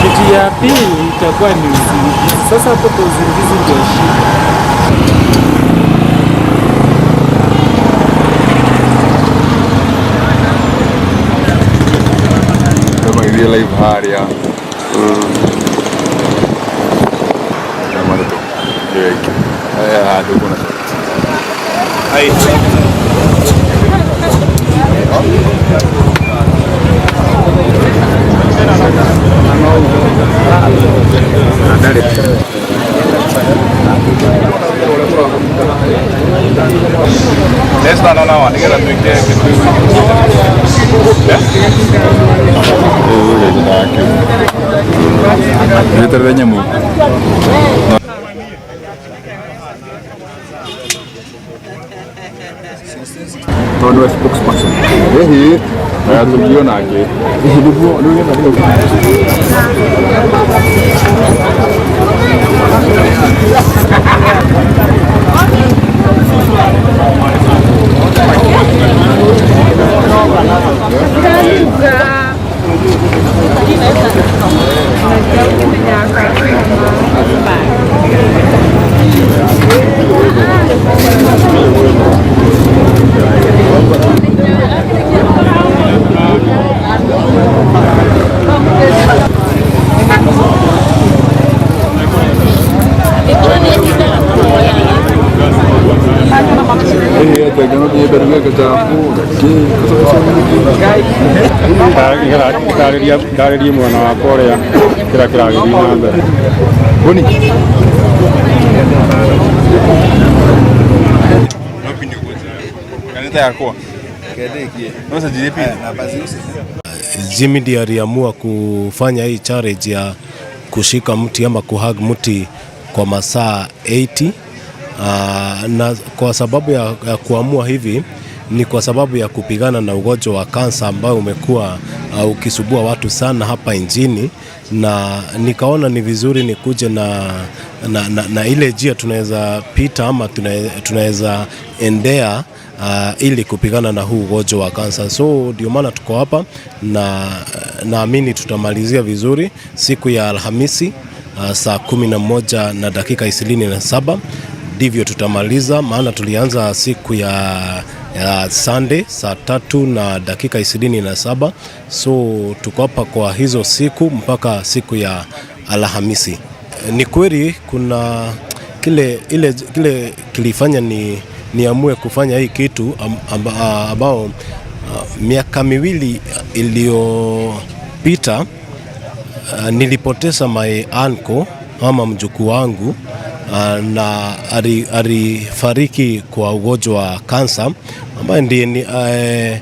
Kitu ya pili itakuwa ni uzingizi. Sasa hapo kwa uzingizi ndio shida. Kama ile live haria. Kama tu. Ndio. Hadi kuna. Hai. Esta no va, ni que la tuite que tú. Ni te veñemo. Todo es spokesperson. Ya tuliona aquí. Dari mwana wa Korea kira githina boni kanita yako kedekie nosa JP na basi Jimmy ndiye aliamua kufanya hii challenge ya kushika mti ama kuhug mti kwa masaa 80 na kwa sababu ya kuamua hivi ni kwa sababu ya kupigana na ugonjwa wa kansa ambao umekuwa ukisubua watu sana hapa nchini, na nikaona ni vizuri nikuje na ile njia tunaweza pita ama tunaweza endea ili kupigana na huu ugonjwa wa kansa. So ndio maana tuko hapa na naamini tutamalizia vizuri siku ya Alhamisi saa 11 na dakika 27 ndivyo tutamaliza, maana tulianza siku ya Sunday saa 3 na dakika 27. So tuko hapa kwa hizo siku mpaka siku ya Alhamisi. Ni kweli kuna kile kilifanya niamue kufanya hii kitu ambao miaka miwili iliyopita nilipoteza my uncle ama mjukuu wangu na alifariki kwa ugonjwa wa kansa ambaye ndiye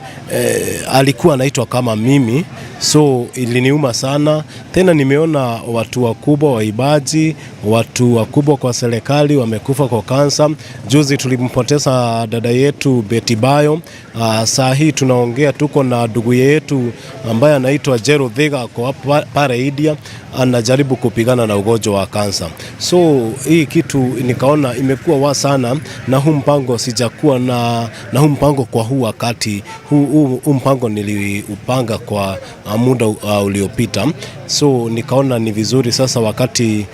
alikuwa anaitwa kama mimi. So iliniuma sana. Tena nimeona watu wakubwa waibaji, watu wakubwa kwa serikali wamekufa kwa kansa. Juzi tulimpoteza dada yetu Betty Bayo. Saa hii tunaongea tuko na ndugu yetu ambaye anaitwa Jero Thega kwa pale India, anajaribu kupigana na ugonjwa wa kansa. So hii kitu nikaona imekuwa wa sana, na huu mpango sijakuwa na huu mpango kwa huu wakati. Huu mpango niliupanga kwa muda uliopita. So nikaona ni vizuri sasa wakati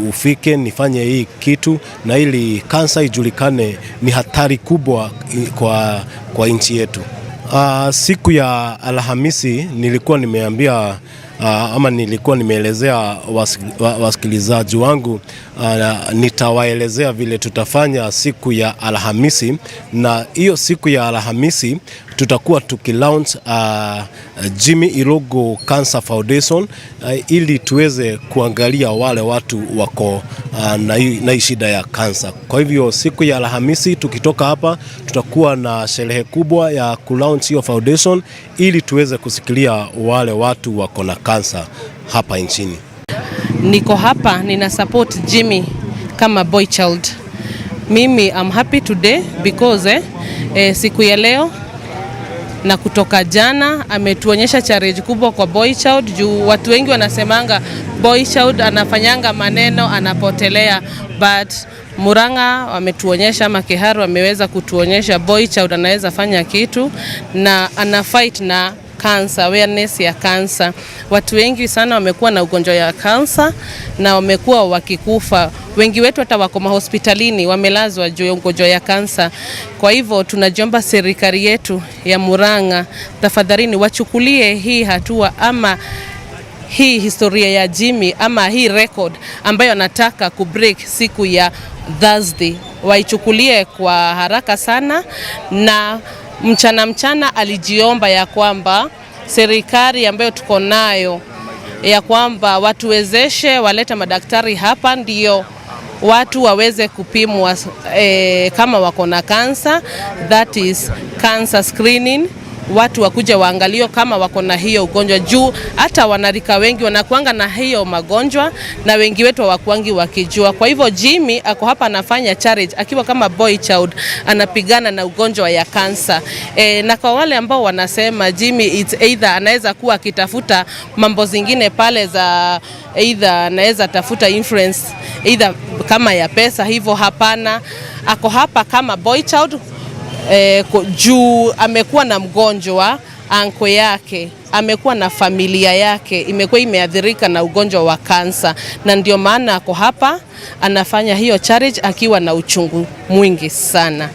ufike nifanye hii kitu, na ili kansa ijulikane ni hatari kubwa kwa nchi yetu. Siku ya Alhamisi nilikuwa nimeambia ama nilikuwa nimeelezea wasikilizaji wangu, nitawaelezea vile tutafanya siku ya Alhamisi, na hiyo siku ya Alhamisi tutakuwa tukilaunch Jimmy Irogo Cancer Foundation ili tuweze kuangalia wale watu wako na shida ya kansa. Kwa hivyo siku ya Alhamisi tukitoka hapa tutakuwa na sherehe kubwa ya kulaunch hiyo foundation ili tuweze kusikilia wale watu wako na kansa hapa nchini. Niko hapa nina support Jimmy kama boy child. Mimi I'm happy today because siku ya leo na kutoka jana ametuonyesha challenge kubwa kwa boy child, juu watu wengi wanasemanga boy child anafanyanga maneno anapotelea, but Murang'a wametuonyesha ama Kiharu ameweza kutuonyesha boy child anaweza fanya kitu na ana fight na cancer, awareness ya cancer. Watu wengi sana wamekuwa na ugonjwa ya cancer na wamekuwa wakikufa. Wengi wetu hata wako hospitalini wamelazwa juu ya ugonjwa ya cancer. Kwa hivyo tunajiomba serikali yetu ya Murang'a, tafadhalini wachukulie hii hatua ama hii historia ya Jimmy ama hii record ambayo anataka kubreak siku ya Thursday, waichukulie kwa haraka sana. Na mchana alijiomba ya kwamba serikali ambayo tuko nayo ya kwamba watuwezeshe waleta madaktari hapa ndio watu waweze kupimwa kama wako na cancer, that is cancer screening. Watu wakuja waangalio kama wako na hiyo ugonjwa juu hata wanarika wengi wanakuanga na hiyo magonjwa na wengi wetu hawakuangi wakijua. Kwa hivyo Jimmy ako hapa anafanya challenge akiwa kama boy child anapigana na ugonjwa ya cancer. Na kwa wale ambao wanasema Jimmy it's either anaweza kuwa akitafuta mambo zingine pale za either anaweza tafuta influence either kama ya pesa, hivyo hapana. Ako hapa kama boy child juu amekuwa na mgonjwa anko yake, amekuwa na familia yake imekuwa imeathirika na ugonjwa wa kansa, na ndio maana ako hapa anafanya hiyo challenge akiwa na uchungu mwingi sana.